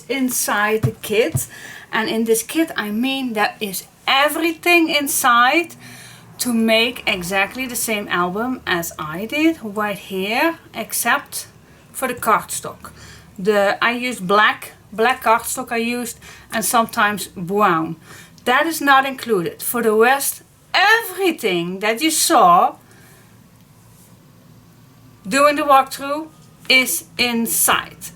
inside the kit. And in this kit, I mean, there is everything inside to make exactly the same album as I did right here, except for the cardstock. I used black cardstock I used, and sometimes brown. That is not included. For the rest, everything that you saw during the walkthrough is inside.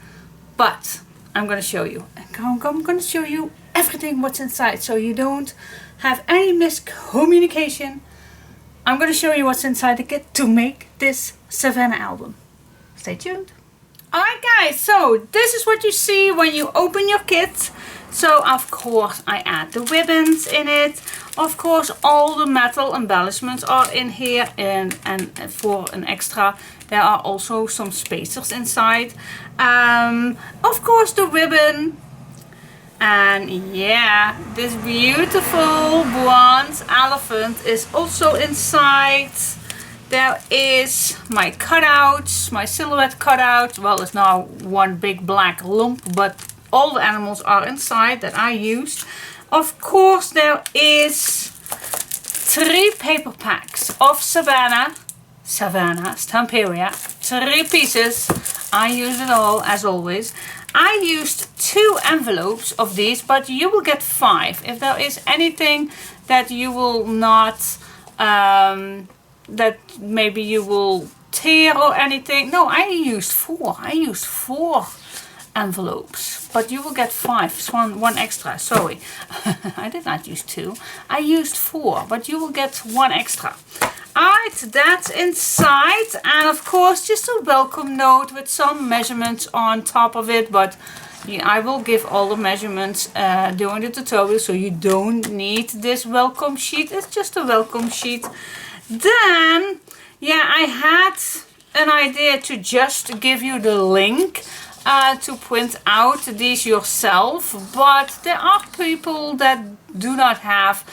But I'm gonna show you. I'm gonna show you everything what's inside, so you don't have any miscommunication. I'm gonna show you what's inside the kit to make this Savannah album. Stay tuned. Alright guys, so this is what you see when you open your kit. So of course I add the ribbons in it. Of course all the metal embellishments are in here, and for an extra there are also some spacers inside. Of course the ribbon. And yeah, this beautiful bronze elephant is also inside. There is my cutouts, my silhouette cutouts. Well, it's now one big black lump, but all the animals are inside that I used. Of course, there is 3 paper packs of Savannah Stamperia. 3 pieces. I use it all as always. I used 2 envelopes of these, but you will get 5. If there is anything that you will not, that maybe you will tear or anything. No, I used 4. I used 4 envelopes, but you will get 5. One extra, sorry. I did not use 2. I used 4, but you will get 1 extra. Alright, that's inside, and of course just a welcome note with some measurements on top of it, but yeah, I will give all the measurements during the tutorial, so you don't need this welcome sheet. It's just a welcome sheet. Then, yeah, I had an idea to just give you the link to print out these yourself, but there are people that do not have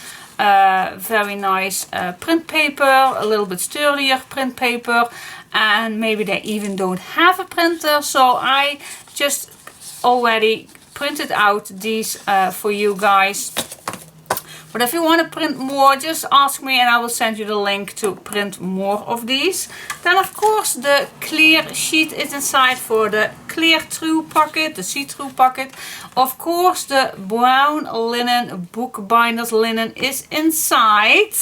very nice print paper, a little bit sturdier print paper, and maybe they even don't have a printer, so I just already printed out these for you guys. But if you want to print more, just ask me and I will send you the link to print more of these. Then of course the clear sheet is inside for the clear through pocket, the see-through pocket. Of course the brown linen, bookbinders linen is inside.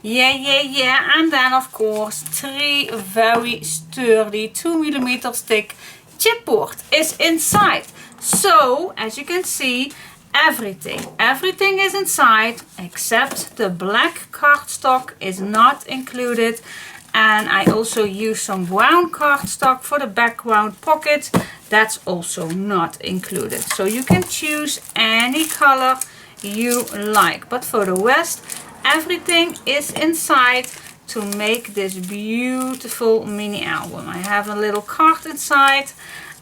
Yeah. And then of course 3 very sturdy 2mm thick chipboard is inside. So as you can see, everything is inside except the black cardstock is not included, and I also use some brown cardstock for the background pocket. That's also not included, so you can choose any color you like, but for the rest everything is inside to make this beautiful mini album. I have a little card inside.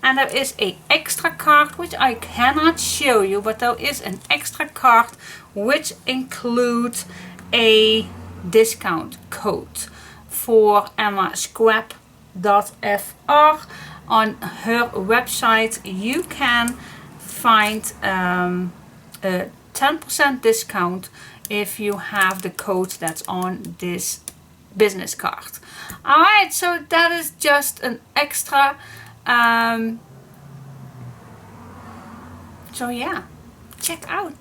And there is an extra card which I cannot show you, but there is an extra card which includes a discount code for emmascrap.fr. On her website you can find a 10% discount if you have the code that's on this business card. Alright, so that is just an extra. So yeah, check out.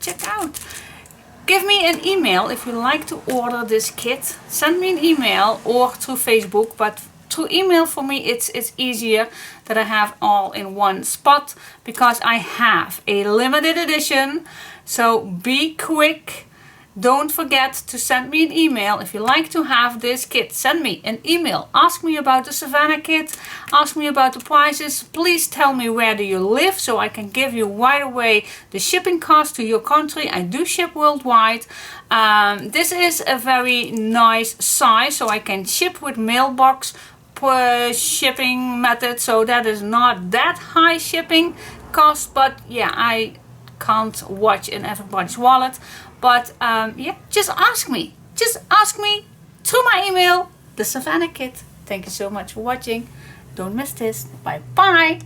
Give me an email if you like to order this kit. Send me an email or through Facebook, but through email for me it's easier that I have all in one spot, because I have a limited edition. So be quick. Don't forget to send me an email if you like to have this kit. Send me an email. Ask me about the Savannah kit. Ask me about the prices. Please tell me where do you live so I can give you right away the shipping cost to your country. I do ship worldwide. This is a very nice size, so I can ship with mailbox shipping method. So that is not that high shipping cost, but yeah, I can't watch in everybody's wallet. But yeah, just ask me. Just ask me through my email, the Savannah kit. Thank you so much for watching. Don't miss this. Bye bye.